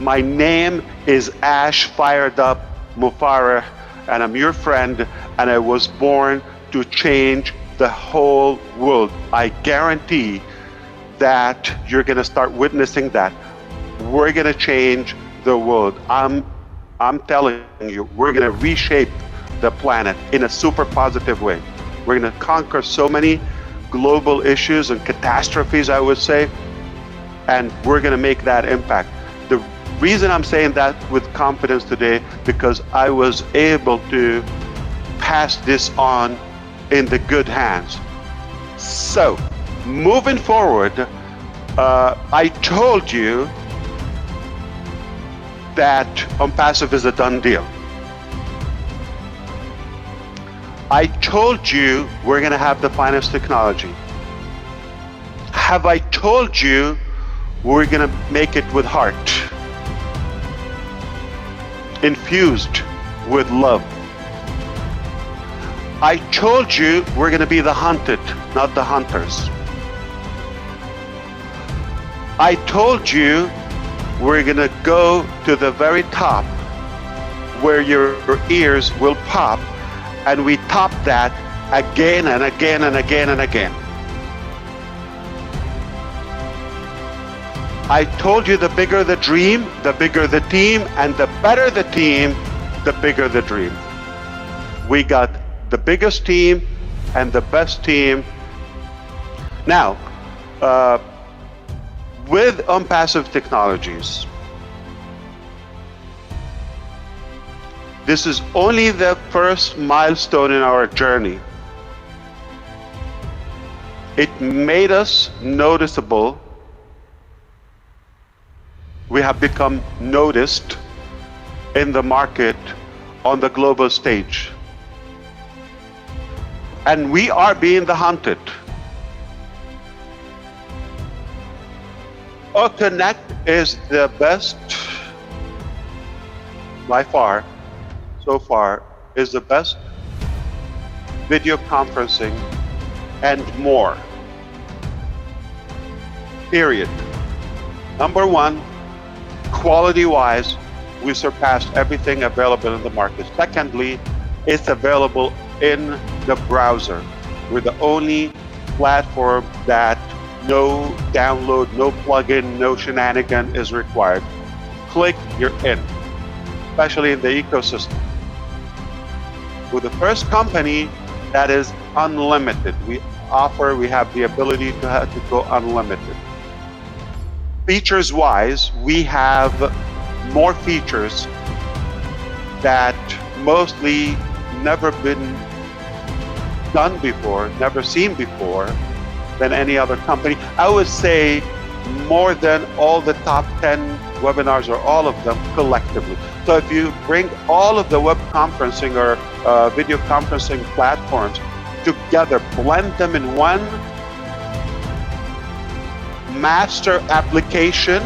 My name is Ash Fired Up Mufareh, and I'm your friend, and I was born to change the whole world. I guarantee that you're gonna start witnessing that. We're gonna change the world. I'm telling you, we're gonna reshape the planet in a super positive way. We're gonna conquer so many global issues and catastrophes, I would say, and we're gonna make that impact. The reason I'm saying that with confidence today, because I was able to pass this on in the good hands. So, moving forward, I told you that ONPASSIVE is a done deal. I told you we're gonna have the finest technology. Have I told you we're gonna make it with heart, infused with love? I told you we're gonna be the hunted, not the hunters. I told you we're gonna go to the very top where your ears will pop, and we top that again and again and again and again. I told you the bigger the dream, the bigger the team, and the better the team, the bigger the dream. We got the biggest team and the best team. Now, with ONPASSIVE technologies, this is only the first milestone in our journey. It made us noticeable. We have become noticed in the market on the global stage. And we are being the hunted. O-Connect is the best, by far, so far, is the best video conferencing and more. Period. Number one, quality-wise, we surpassed everything available in the market. Secondly, it's available in the browser. We're the only platform that no download, no plugin, no shenanigan is required. Click, you're in, especially in the ecosystem. We're the first company that is unlimited. We have the ability to go unlimited. Features-wise, we have more features that mostly never been done before, never seen before than any other company. I would say more than all the top 10 webinars, or all of them collectively. So if you bring all of the web conferencing or video conferencing platforms together, blend them in one master application,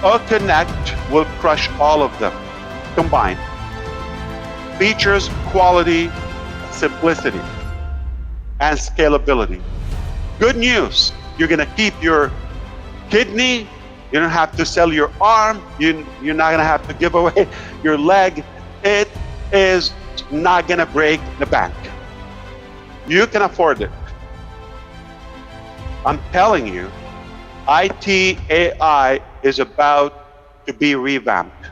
O-Connect will crush all of them combined. Features, quality, simplicity, and scalability. Good news, you're gonna keep your kidney, you don't have to sell your arm, you're not gonna have to give away your leg. It is not gonna break the bank. You can afford it. I'm telling you, IT AI is about to be revamped.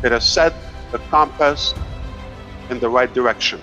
It has set the compass in the right direction.